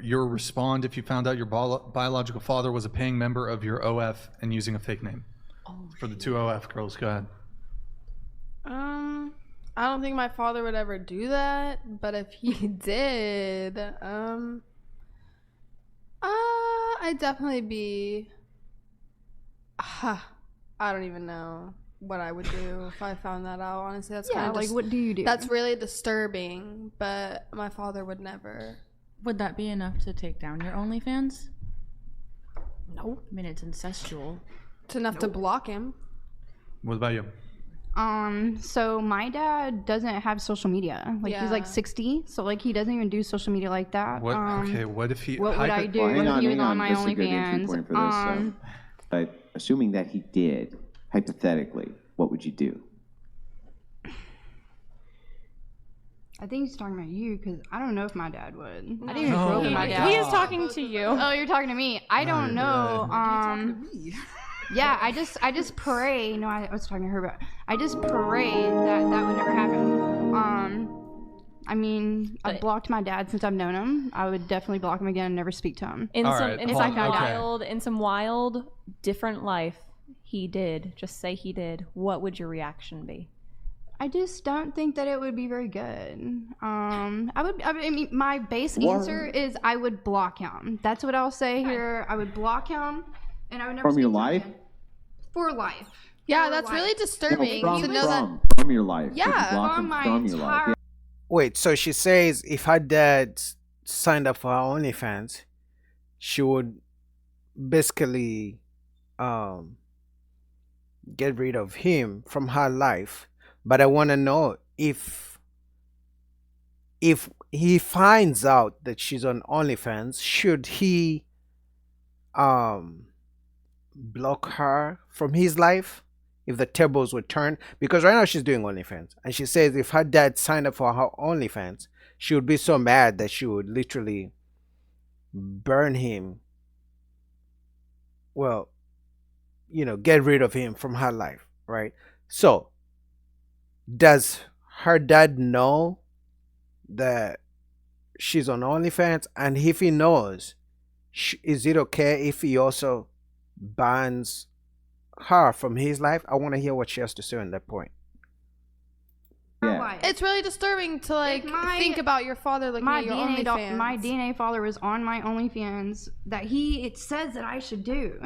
your respond if you found out your biological father was a paying member of your OF and using a fake name? For the two OF girls, go ahead. I don't think my father would ever do that, but if he did, I'd definitely be. I don't even know what I would do if I found that out. Honestly, that's kind of like what do you do? That's really disturbing, but my father would never. Would that be enough to take down your OnlyFans? No. I mean, it's incestual. It's enough to block him. What about you? So my dad doesn't have social media. Like he's like 60, so like he doesn't even do social media like that. What? Okay, what if he? What would I do if he was on my OnlyFans? But assuming that he did, hypothetically, what would you do? I think he's talking about you because I don't know if my dad would. I didn't even grow up with my dad. He is talking to you. Oh, you're talking to me. I don't know. Yeah, I just pray. No, I was talking to her, but I just pray that that would never happen. I mean, I've blocked my dad since I've known him. I would definitely block him again and never speak to him. In some wild, different life, he did. Just say he did. What would your reaction be? I just don't think that it would be very good. I mean, my base answer is I would block him. That's what I'll say here. I would block him, and I would never. From your life? For life. Yeah, that's really disturbing to know that. From your life. Yeah, from your life. Wait, so she says if her dad signed up for her OnlyFans, she would basically get rid of him from her life. But I want to know if he finds out that she's on OnlyFans, should he block her from his life if the tables were turned? Because right now she's doing OnlyFans, and she says if her dad signed up for her OnlyFans, she would be so mad that she would literally burn him. Well, get rid of him from her life, right? So does her dad know that she's on OnlyFans? And if he knows, is it okay if he also bans her from his life? I want to hear what she has to say on that point. Yeah. It's really disturbing to think about your father looking at your OnlyFans. My DNA father was on my OnlyFans that it says that I should do.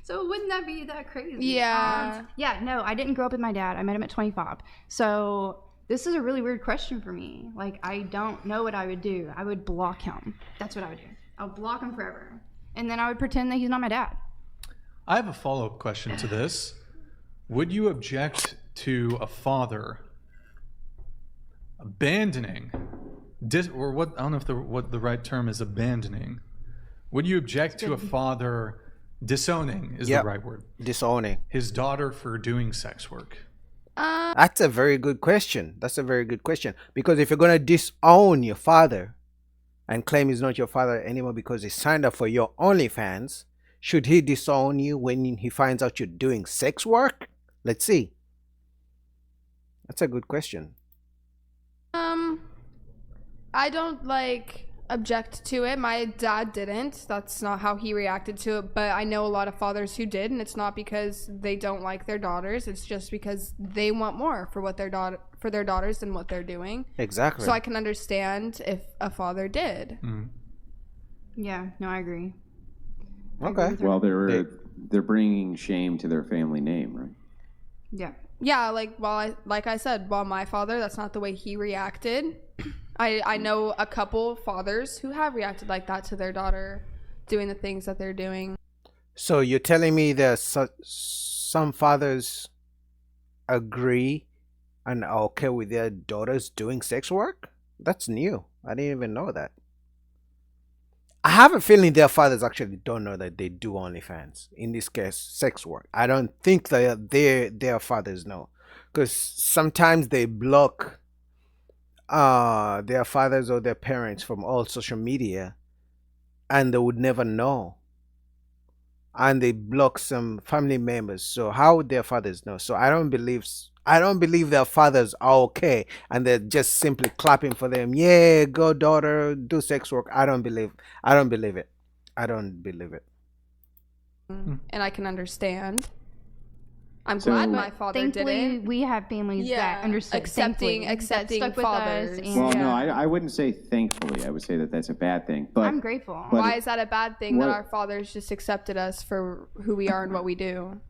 So wouldn't that be that crazy? Yeah. No, I didn't grow up with my dad. I met him at 25. So this is a really weird question for me. Like, I don't know what I would do. I would block him. That's what I would do. I'll block him forever. And then I would pretend that he's not my dad. I have a follow-up question to this. Would you object to a father abandoning, or what? I don't know if what the right term is, abandoning. Would you object to a father disowning? Is the right word? Disowning his daughter for doing sex work. That's a very good question. Because if you're gonna disown your father and claim he's not your father anymore because he signed up for your OnlyFans, should he disown you when he finds out you're doing sex work? Let's see. That's a good question. I don't object to it. My dad didn't. That's not how he reacted to it, but I know a lot of fathers who did, and it's not because they don't like their daughters. It's just because they want more for their daughters than what they're doing. Exactly. So I can understand if a father did. Yeah, no, I agree. Okay. Well, they're bringing shame to their family name, right? Yeah. Yeah, like I said, while my father, that's not the way he reacted. I know a couple fathers who have reacted like that to their daughter doing the things that they're doing. So you're telling me that some fathers agree and are okay with their daughters doing sex work? That's new. I didn't even know that. I have a feeling their fathers actually don't know that they do OnlyFans. In this case, sex work. I don't think that their fathers know, because sometimes they block their fathers or their parents from all social media, and they would never know. and they block some family members. So how would their fathers know? So I don't believe their fathers are okay and they're just simply clapping for them. Yeah, go daughter, do sex work. I don't believe it. I don't believe it. And I can understand. I'm So- glad my father did Thankfully, it. we have families Yeah, that understood. accepting- thankfully, that accepting stuck with fathers. us. And Well, Yeah. no, I wouldn't say thankfully. I would say that that's a bad thing. But I'm grateful. but- Why is that a bad thing that what- our fathers just accepted us for who we are and what we do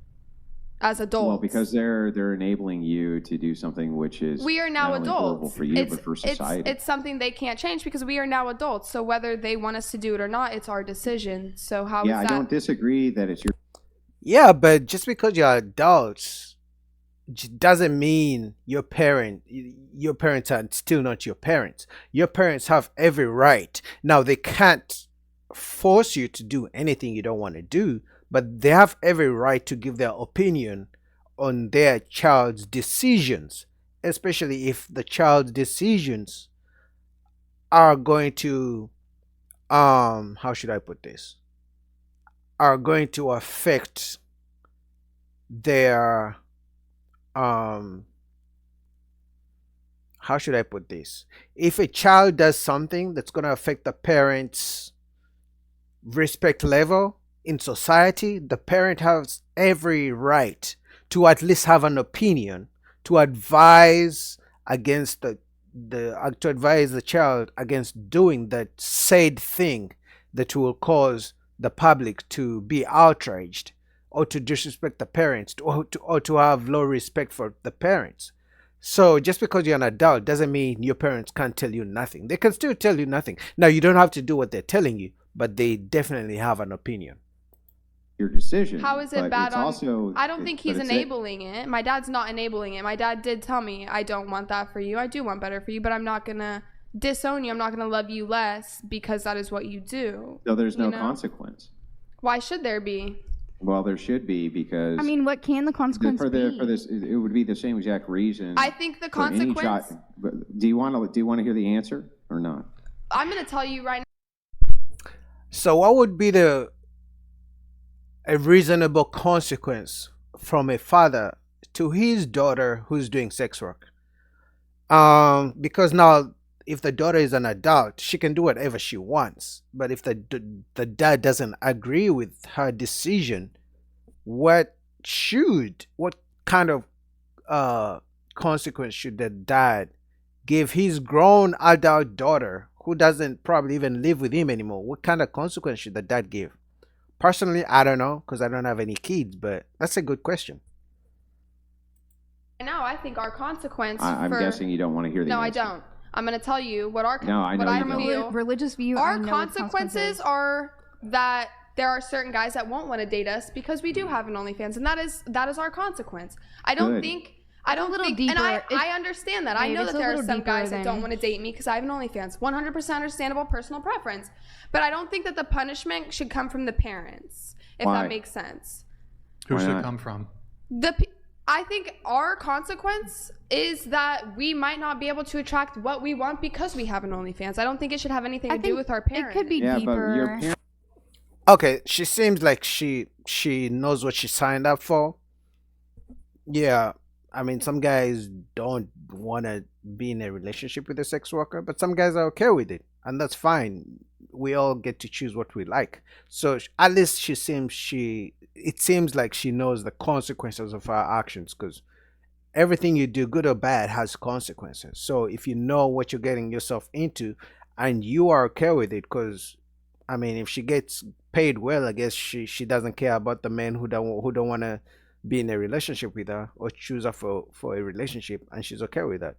as adults? well, because they're enabling you to do something which is we are now not only horrible adults. for you but for society. It's something they can't change because we are now adults. So whether they want us to do it or not, it's our decision. So how is yeah, I that? don't disagree that it's your Yeah, but just because you're adults doesn't mean your parents are still not your parents. Your parents have every right. Now they can't force you to do anything you don't want to do, but they have every right to give their opinion on their child's decisions, especially if the child's decisions are going to how should I put this? Are going to affect their how should I put this? If a child does something that's going to affect the parent's respect level in society, the parent has every right to at least have an opinion, to advise against to advise the child against doing that said thing that will cause the public to be outraged or to disrespect the parents or to have low respect for the parents. So just because you're an adult doesn't mean your parents can't tell you nothing. They can still tell you nothing. Now you don't have to do what they're telling you, but they definitely have an opinion. decision. How is it but bad it's on? also, I don't think he's but it's enabling it. My dad's not enabling it. My dad did tell me, I don't want that for you. I do want better for you, but I'm not gonna disown you. I'm not gonna love you less because that is what you do. So there's no you know? consequence. Why should there be? Well, there should be because I mean, what can the consequence for be? this it would be the same exact reason. I think the for any consequence. but do you want to hear the answer or not? I'm gonna tell you right So what would be a reasonable consequence from a father to his daughter who's doing sex work? Because now if the daughter is an adult, she can do whatever she wants. But if the dad doesn't agree with her decision, what kind of consequence should the dad give his grown adult daughter who doesn't probably even live with him anymore? What kind of consequence should the dad give? Personally, I don't know because I don't have any kids, but that's a good question. now, I think our consequence I'm for guessing you don't want to hear the No, I answer. don't. I'm gonna tell you what our No, I know what I you don't. feel. Religious view. I Our know the consequences are that there are certain guys that won't want to date us because we do have an OnlyFans, and that is our consequence. I don't Good. think. I don't little think, deeper. and It's- I understand that. I Babe, know it's that a there are little some deeper guys that don't than- want to date me because I have an OnlyFans. 100% understandable personal preference, but I don't think that the punishment should come from the parents, if Why? that makes sense. Who Why should not? it come from? I think our consequence is that we might not be able to attract what we want because we have an OnlyFans. I don't think it should have anything to do with our parents. It could be Yeah, but your deeper. parents. Okay, she seems like she knows what she signed up for. Yeah, I mean, some guys don't want to be in a relationship with a sex worker, but some guys are okay with it, and that's fine. We all get to choose what we like. So at least it seems like she knows the consequences of her actions, because everything you do, good or bad, has consequences. So if you know what you're getting yourself into and you are okay with it, because I mean, if she gets paid well, I guess she doesn't care about the men who don't want to be in a relationship with her or choose her for a relationship, and she's okay with that.